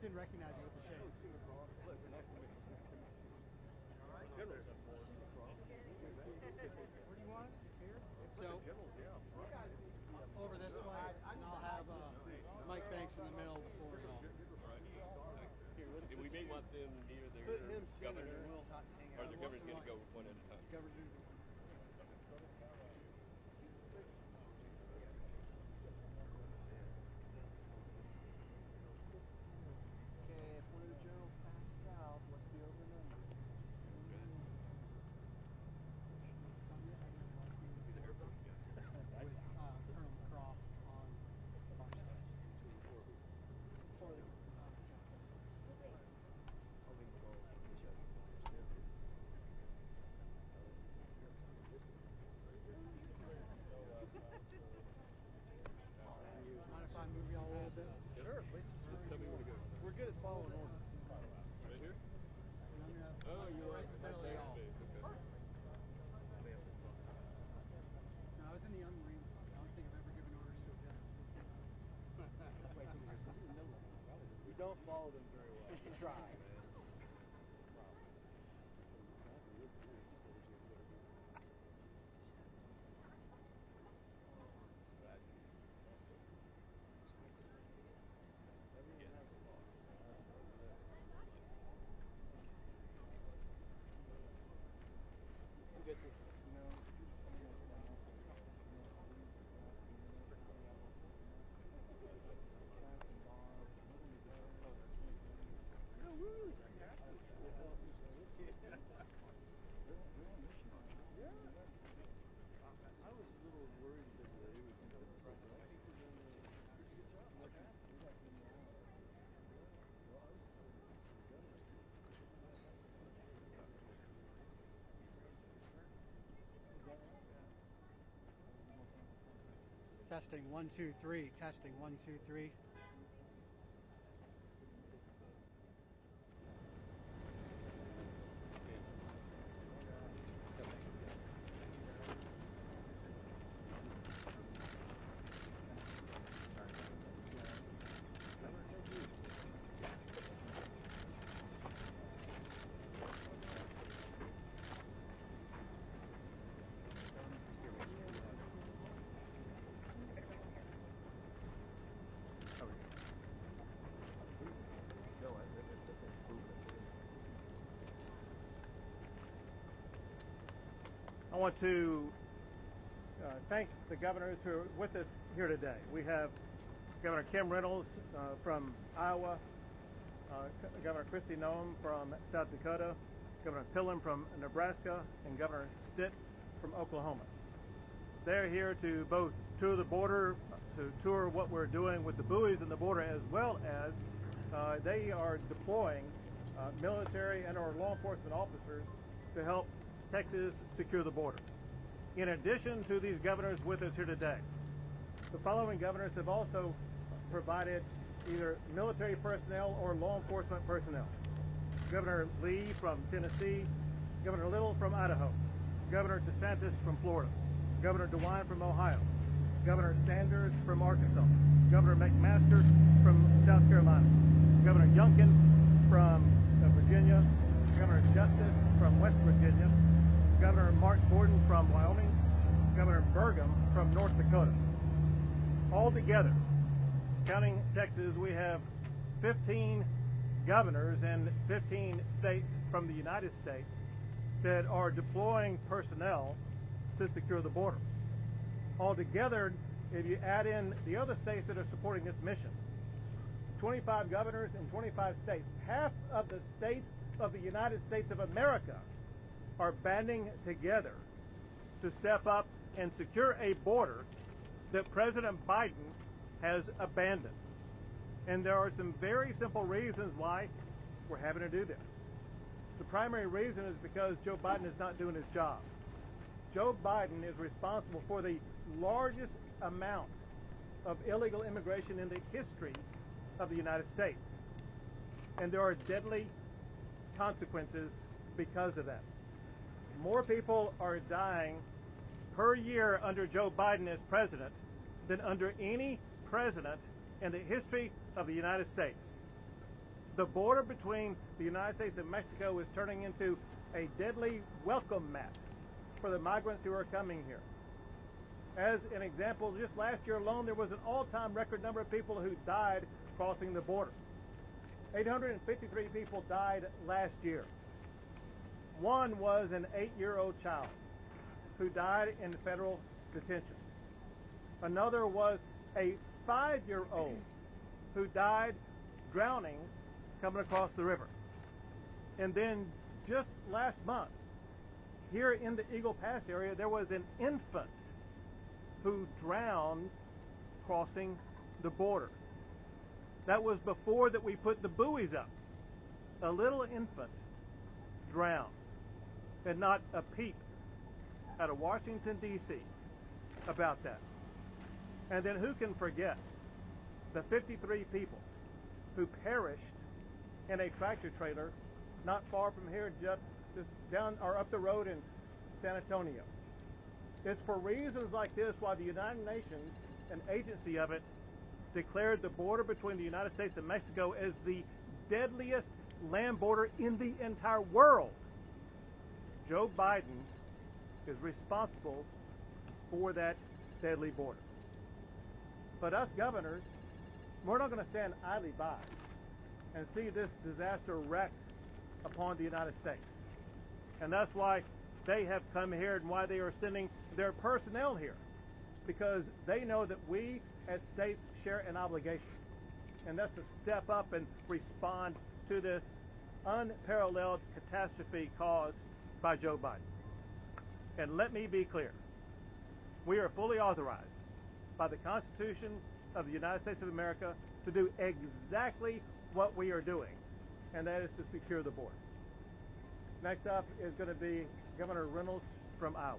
didn't recognize you with the shade. Where do you want? Here? So, over this way, and I'll have Mike Banks in the middle before y'all. We may want them near their governor, or the governor's going to go one at a time. Okay, if one of the generals passes out, what's the over number? With Colonel Croft on our side. For the mind if I move y'all a little bit? Sure, please. Tell me where to go. We're good at following order. Right here? Oh, you're right. in the middle of y'all. Okay. No, I was in the young Marine Corps. I don't think I've ever given orders to a general. We don't follow them very well. We try, man. I was a little worried that they would come to the front. Testing 1 2 3. Testing 1 2 3. I want to thank the governors who are with us here today. We have Governor Kim Reynolds from Iowa, Governor Kristi Noem from South Dakota, Governor Pillen from Nebraska, and Governor Stitt from Oklahoma. They're here to both tour the border, to tour what we're doing with the buoys in the border, as well as they are deploying military and or law enforcement officers to help Texas secure the border. In addition to these governors with us here today, the following governors have also provided either military personnel or law enforcement personnel. Governor Lee from Tennessee, Governor Little from Idaho, Governor DeSantis from Florida, Governor DeWine from Ohio, Governor Sanders from Arkansas, Governor McMaster from South Carolina, Governor Youngkin from Virginia, Governor Justice from West Virginia, Governor Mark Gordon from Wyoming, Governor Burgum from North Dakota. All together, counting Texas, we have 15 governors in 15 states from the United States that are deploying personnel to secure the border. Altogether, if you add in the other states that are supporting this mission, 25 governors in 25 states, half of the states of the United States of America are banding together to step up and secure a border that President Biden has abandoned. And there are some very simple reasons why we're having to do this. The primary reason is because Joe Biden is not doing his job. Joe Biden is responsible for the largest amount of illegal immigration in the history of the United States. And there are deadly consequences because of that. More people are dying per year under Joe Biden as president than under any president in the history of the United States. The border between the United States and Mexico is turning into a deadly welcome mat for the migrants who are coming here. As an example, just last year alone, there was an all-time record number of people who died crossing the border. 853 people died last year. One was an 8-year-old child who died in federal detention. Another was a 5-year-old who died drowning coming across the river. And then just last month, here in the Eagle Pass area, there was an infant who drowned crossing the border. That was before that we put the buoys up. A little infant drowned, and not a peep out of Washington, D.C. about that. And then who can forget the 53 people who perished in a tractor trailer not far from here, just down or up the road in San Antonio. It's for reasons like this why the United Nations, an agency of it, declared the border between the United States and Mexico as the deadliest land border in the entire world. Joe Biden is responsible for that deadly border. But us governors, we're not going to stand idly by and see this disaster wreaked upon the United States. And that's why they have come here and why they are sending their personnel here, because they know that we as states share an obligation, and that's to step up and respond to this unparalleled catastrophe caused by Joe Biden. And let me be clear, we are fully authorized by the Constitution of the United States of America to do exactly what we are doing, and that is to secure the border. Next up is going to be Governor Reynolds from Iowa.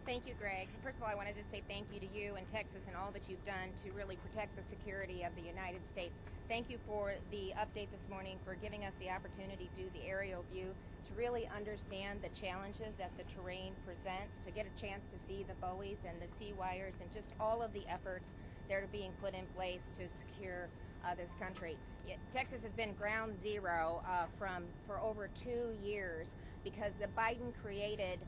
Thank you, Greg. First of all, I wanted to say thank you to you and Texas and all that you've done to really protect the security of the United States. Thank you for the update this morning, for giving us the opportunity to do the aerial view, to really understand the challenges that the terrain presents, to get a chance to see the buoys and the sea wires and just all of the efforts that are being put in place to secure this country. Texas has been ground zero for over 2 years because the Biden created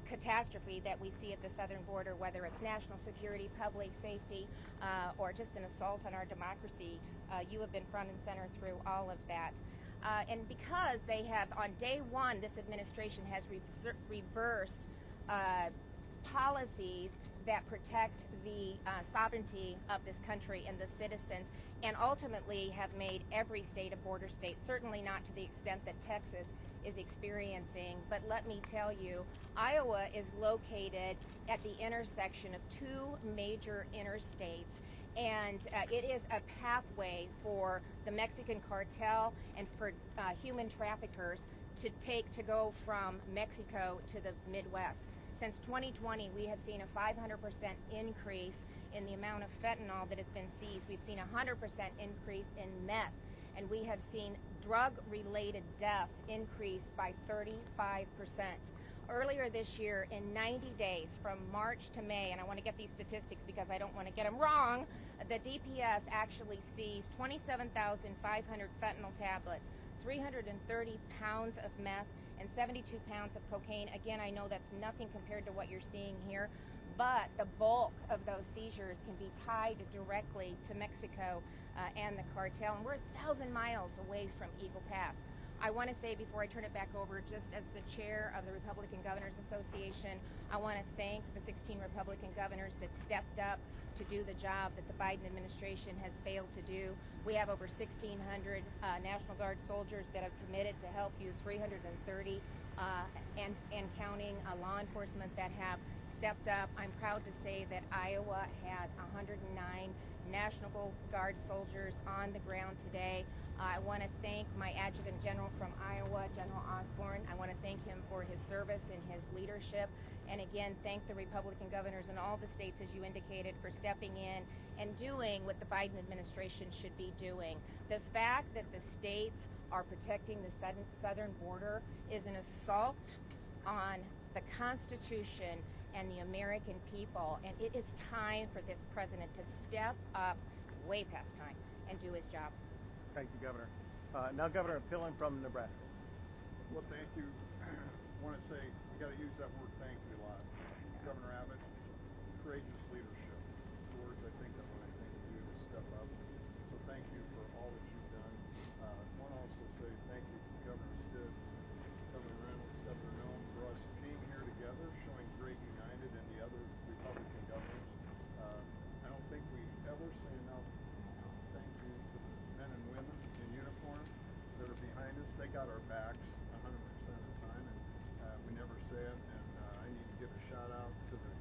catastrophe that we see at the southern border, whether it's national security, public safety, or just an assault on our democracy. You have been front and center through all of that. And because they have, on day one, this administration has reversed policies that protect the sovereignty of this country and the citizens, and ultimately have made every state a border state, certainly not to the extent that Texas is experiencing. But let me tell you, Iowa is located at the intersection of 2 major interstates, and it is a pathway for the Mexican cartel and for human traffickers to go from Mexico to the Midwest. Since 2020, we have seen a 500% increase in the amount of fentanyl that has been seized. We've seen a 100% increase in meth, and we have seen drug-related deaths increase by 35%. Earlier this year, in 90 days, from March to May, and I want to get these statistics because I don't want to get them wrong, the DPS actually seized 27,500 fentanyl tablets, 330 pounds of meth, and 72 pounds of cocaine. Again, I know that's nothing compared to what you're seeing here, but the bulk of those seizures can be tied directly to Mexico and the cartel, and we're 1,000 miles away from Eagle Pass. I want to say before I turn it back over, just as the chair of the Republican Governors Association, I want to thank the 16 Republican governors that stepped up to do the job that the Biden administration has failed to do. We have over 1,600 National Guard soldiers that have committed to help you, 330 and counting law enforcement that have stepped up. I'm proud to say that Iowa has 109 National Guard soldiers on the ground today. I want to thank my Adjutant General from Iowa, General Osborne. I want to thank him for his service and his leadership. And again, thank the Republican governors in all the states, as you indicated, for stepping in and doing what the Biden administration should be doing. The fact that the states are protecting the southern border is an assault on the Constitution and the American people. And it is time for this president to step up way past time and do his job. Thank you, Governor. Now Governor Pillen from Nebraska. Well, thank you. I want to say, I got to use that word thank you a lot. Governor Abbott, courageous leadership. It's the words I think of when I think of you to step up. So thank you for all that you've done. I want to also say thank you to Governor Stitt, Governor Reynolds, Governor Noem for us being here together, showing great united and the other Republican governors. I don't think we ever say enough thank you to the men and women in uniform that are behind us. They got our backs 100% of the time, and we never say it. And I need to give a shout out to the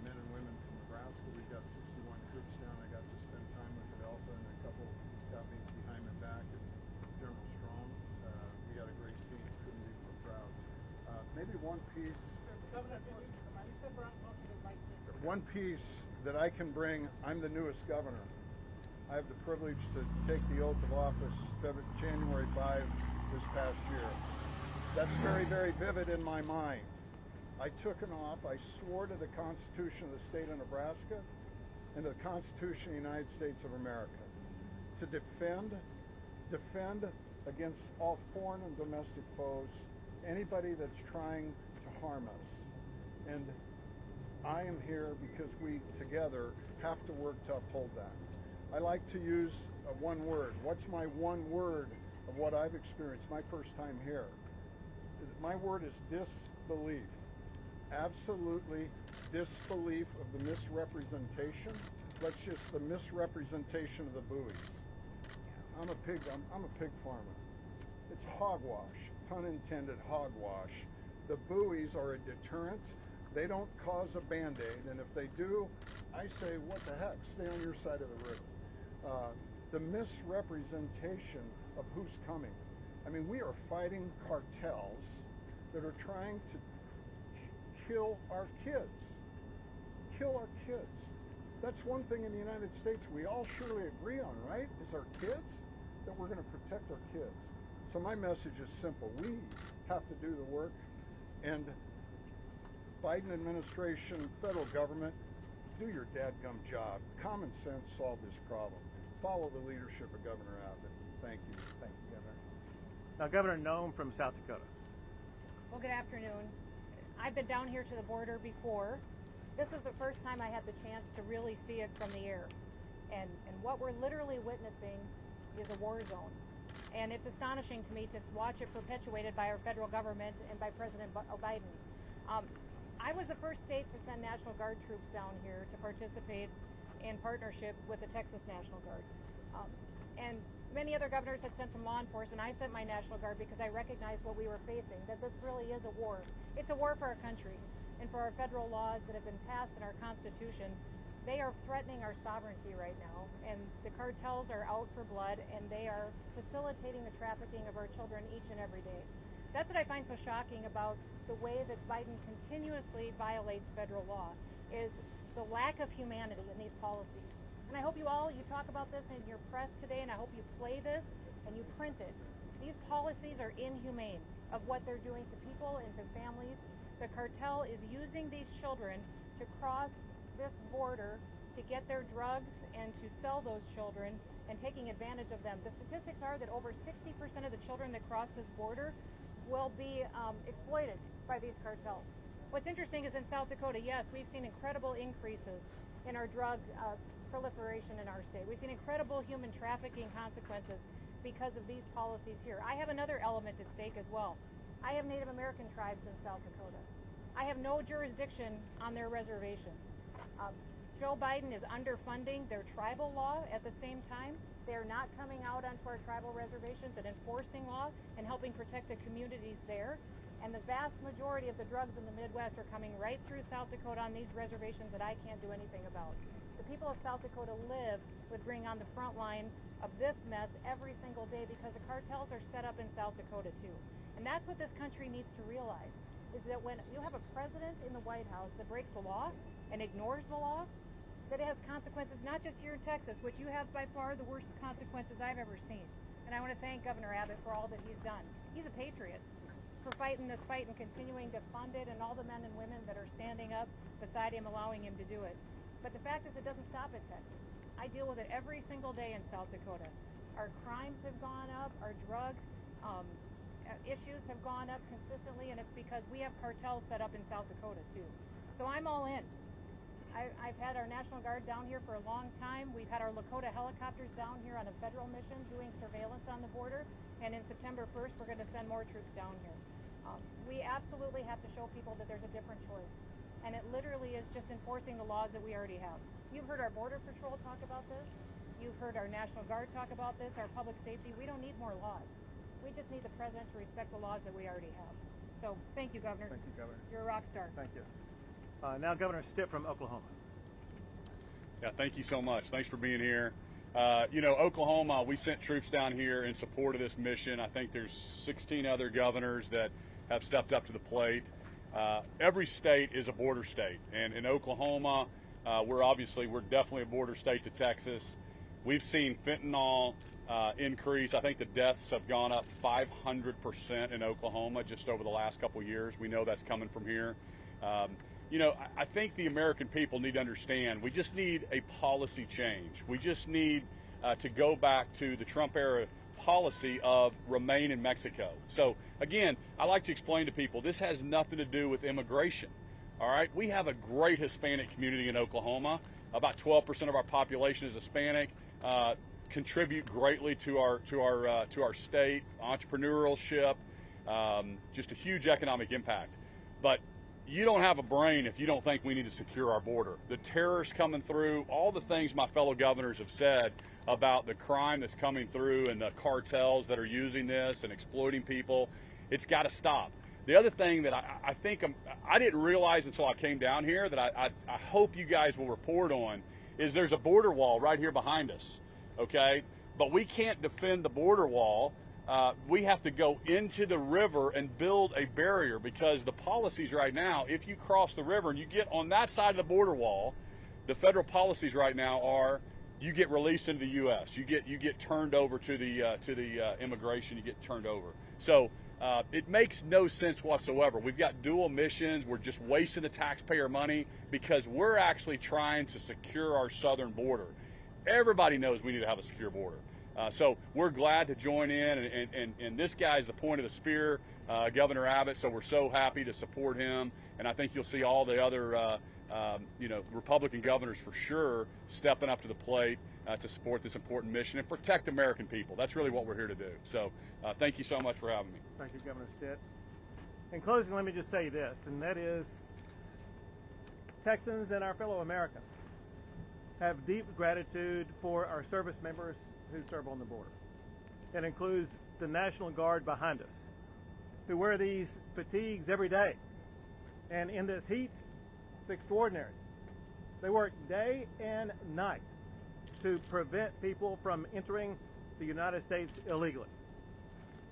men and women from Nebraska. We've got 61 troops down. I got to spend time with the Alpha, and a couple got me behind my back at General Strong. We got a great team. Couldn't be more proud. Maybe one piece. One piece that I can bring. I'm the newest governor. I have the privilege to take the oath of office January 5 this past year. That's very, very vivid in my mind. I took an oath. I swore to the Constitution of the state of Nebraska and to the Constitution of the United States of America to defend against all foreign and domestic foes, anybody that's trying to harm us. And I am here because we together have to work to uphold that. I like to use one word. What's my one word of what I've experienced my first time here? My word is disbelief. Absolutely disbelief of the misrepresentation. Let's just the misrepresentation of the buoys. I'm a pig farmer. It's hogwash, pun intended, hogwash. The buoys are a deterrent. They don't cause a band-aid, and if they do, I say, what the heck? Stay on your side of the river. The misrepresentation of who's coming. I mean, we are fighting cartels that are trying to kill our kids. Kill our kids. That's one thing in the United States we all surely agree on, right? Is our kids, that we're going to protect our kids. So my message is simple. We have to do the work, and Biden administration, federal government, do your dadgum job. Common sense solve this problem. Follow the leadership of Governor Abbott. Thank you. Thank you, Governor. Now Governor Noem from South Dakota. Well, good afternoon. I've been down here to the border before. This is the first time I had the chance to really see it from the air. And what we're literally witnessing is a war zone. And it's astonishing to me to watch it perpetuated by our federal government and by President Biden. I was the first state to send National Guard troops down here to participate in partnership with the Texas National Guard. And many other governors had sent some law enforcement. I sent my National Guard because I recognized what we were facing, that this really is a war. It's a war for our country and for our federal laws that have been passed in our Constitution. They are threatening our sovereignty right now, and the cartels are out for blood, and they are facilitating the trafficking of our children each and every day. That's what I find so shocking about the way that Biden continuously violates federal law, is the lack of humanity in these policies. And I hope you talk about this in your press today, and I hope you play this and you print it. These policies are inhumane of what they're doing to people and to families. The cartel is using these children to cross this border to get their drugs and to sell those children and taking advantage of them. The statistics are that over 60% of the children that cross this border will be exploited by these cartels. What's interesting is in South Dakota, yes, we've seen incredible increases in our drug proliferation in our state. We've seen incredible human trafficking consequences because of these policies here. I have another element at stake as well. I have Native American tribes in South Dakota. I have no jurisdiction on their reservations. Joe Biden is underfunding their tribal law at the same time. They're not coming out onto our tribal reservations and enforcing law and helping protect the communities there. And the vast majority of the drugs in the Midwest are coming right through South Dakota on these reservations that I can't do anything about. The people of South Dakota live with being on the front line of this mess every single day because the cartels are set up in South Dakota too. And that's what this country needs to realize, is that when you have a president in the White House that breaks the law and ignores the law, that it has consequences not just here in Texas, which you have by far the worst consequences I've ever seen. And I want to thank Governor Abbott for all that he's done. He's a patriot for fighting this fight and continuing to fund it, and all the men and women that are standing up beside him, allowing him to do it. But the fact is, it doesn't stop at Texas. I deal with it every single day in South Dakota. Our crimes have gone up, our drug issues have gone up consistently, and it's because we have cartels set up in South Dakota too. So I'm all in. I've had our National Guard down here for a long time. We've had our Lakota helicopters down here on a federal mission doing surveillance on the border, and in September 1st we're going to send more troops down here. We absolutely have to show people that there's a different choice, and it literally is just enforcing the laws that we already have. You've heard our Border Patrol talk about this. You've heard our National Guard talk about this, our public safety. We don't need more laws. We just need the president to respect the laws that we already have. So thank you, Governor. Thank you, Governor. You're a rock star. Thank you. Now Governor Stitt from Oklahoma. Yeah, thank you so much. Thanks for being here. You know, Oklahoma, we sent troops down here in support of this mission. I think there's 16 other governors that have stepped up to the plate. Every state is a border state, and in Oklahoma, we're definitely a border state to Texas. We've seen fentanyl increase. I think the deaths have gone up 500% in Oklahoma just over the last couple of years. We know that's coming from here. You know, I think the American people need to understand we just need a policy change. We just need to go back to the Trump era policy of remain in Mexico. So again, I like to explain to people this has nothing to do with immigration. All right, we have a great Hispanic community in Oklahoma. About 12% of our population is Hispanic. Contribute greatly to our state, entrepreneurship, just a huge economic impact. But you don't have a brain if you don't think we need to secure our border. The terrorists coming through, all the things my fellow governors have said about the crime that's coming through and the cartels that are using this and exploiting people, it's got to stop. The other thing that I think I didn't realize until I came down here that I hope you guys will report on is there's a border wall right here behind us, okay? But we can't defend the border wall. We have to go into the river and build a barrier because the policies right now, if you cross the river and you get on that side of the border wall, the federal policies right now are you get released into the U.S. You get turned over to the immigration. You get turned over. So it makes no sense whatsoever. We've got dual missions. We're just wasting the taxpayer money because we're actually trying to secure our southern border. Everybody knows we need to have a secure border. So we're glad to join in, and this guy's the point of the spear, Governor Abbott, so we're so happy to support him, and I think you'll see all the other Republican governors for sure stepping up to the plate to support this important mission and protect American people. That's really what we're here to do. So thank you so much for having me. Thank you, Governor Stitt. In closing, let me just say this, and that is Texans and our fellow Americans have deep gratitude for our service members who serve on the border. It includes the National Guard behind us, who wear these fatigues every day. And in this heat, it's extraordinary. They work day and night to prevent people from entering the United States illegally.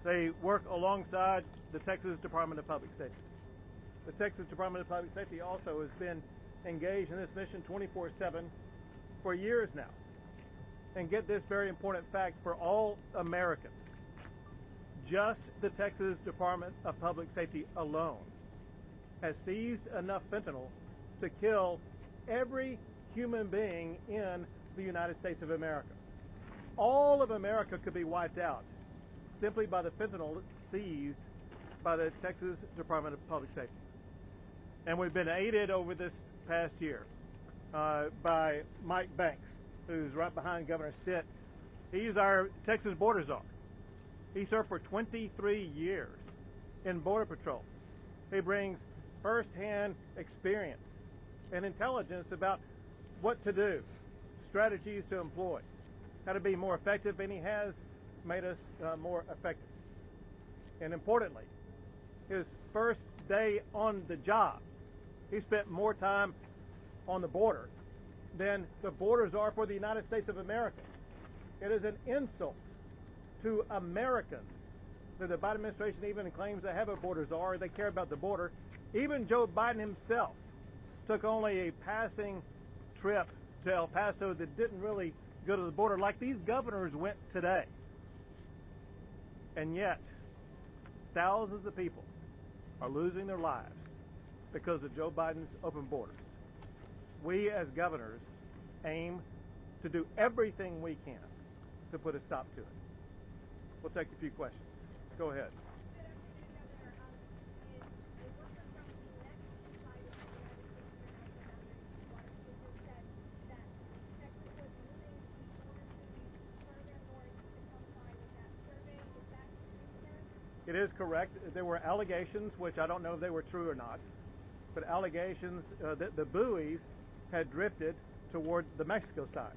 They work alongside the Texas Department of Public Safety. The Texas Department of Public Safety also has been engaged in this mission 24/7 for years now. And get this very important fact for all Americans. Just the Texas Department of Public Safety alone has seized enough fentanyl to kill every human being in the United States of America. All of America could be wiped out simply by the fentanyl seized by the Texas Department of Public Safety. And we've been aided over this past year by Mike Banks, who's right behind Governor Stitt. He's our Texas Border Czar. He served for 23 years in Border Patrol. He brings firsthand experience and intelligence about what to do, strategies to employ, how to be more effective, and he has made us more effective. And importantly, his first day on the job, he spent more time on the border than the borders are for the United States of America. It is an insult to Americans that the Biden administration even claims they have a border czar, they care about the border. Even Joe Biden himself took only a passing trip to El Paso that didn't really go to the border like these governors went today. And yet, thousands of people are losing their lives because of Joe Biden's open borders. We as governors aim to do everything we can to put a stop to it. We'll take a few questions. Go ahead. It is correct. There were allegations, which I don't know if they were true or not, but allegations that the buoys had drifted toward the Mexico side.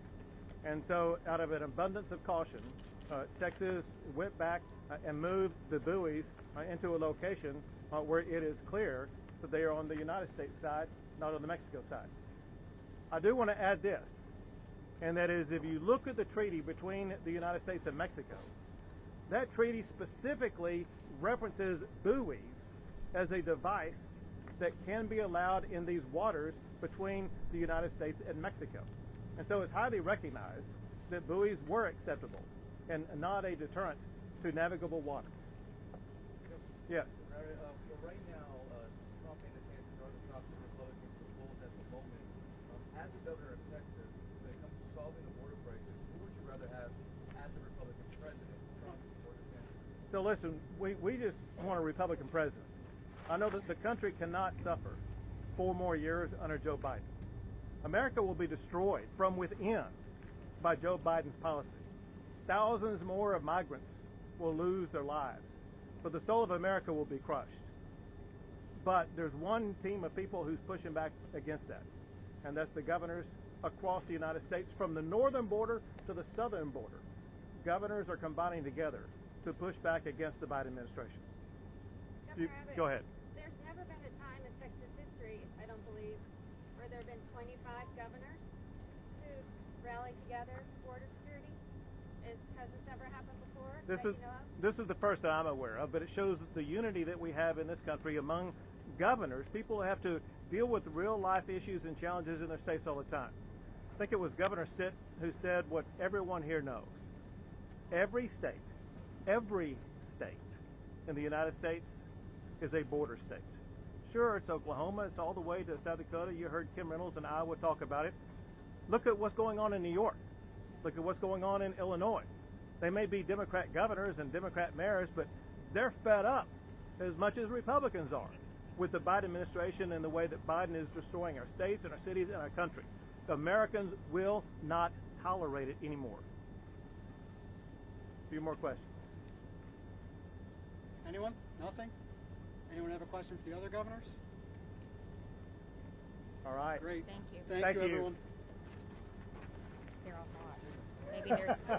And so out of an abundance of caution, Texas went back and moved the buoys into a location where it is clear that they are on the United States side, not on the Mexico side. I do want to add this, and that is if you look at the treaty between the United States and Mexico, that treaty specifically references buoys as a device that can be allowed in these waters between the United States and Mexico. And so it's highly recognized that buoys were acceptable and not a deterrent to navigable waters. Yes? So right now, Trump and DeSantis are the top two Republicans proposed at the moment. As the governor of Texas, when it comes to solving the border crisis, who would you rather have as a Republican president, Trump or DeSantis? So listen, we just want a Republican president. I know that the country cannot suffer 4 more years under Joe Biden. America will be destroyed from within by Joe Biden's policy. Thousands more of migrants will lose their lives, but the soul of America will be crushed. But there's one team of people who's pushing back against that, and that's the governors across the United States, from the northern border to the southern border. Governors are combining together to push back against the Biden administration. Go ahead. There's never been a time in Texas history, I don't believe, where there have been 25 governors who rallied together for border security. Has this ever happened before? This is the first that I'm aware of, but it shows the unity that we have in this country among governors. People have to deal with real life issues and challenges in their states all the time. I think it was Governor Stitt who said what everyone here knows. Every state in the United States is a border state. Sure, it's Oklahoma, it's all the way to South Dakota. You heard Kim Reynolds in Iowa talk about it. Look at what's going on in New York. Look at what's going on in Illinois. They may be Democrat governors and Democrat mayors, but they're fed up as much as Republicans are with the Biden administration and the way that Biden is destroying our states and our cities and our country. Americans will not tolerate it anymore. A few more questions. Anyone? Nothing? Anyone have a question for the other governors? All right. Great. Thank you. Thank you, everyone. They're all hot.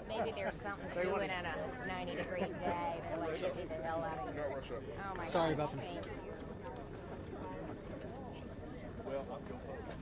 Maybe there's something to do it on a 90-degree day. They're like, get the hell out of here. Oh my Sorry, God. Bethany. Thank you. Well, I'm going to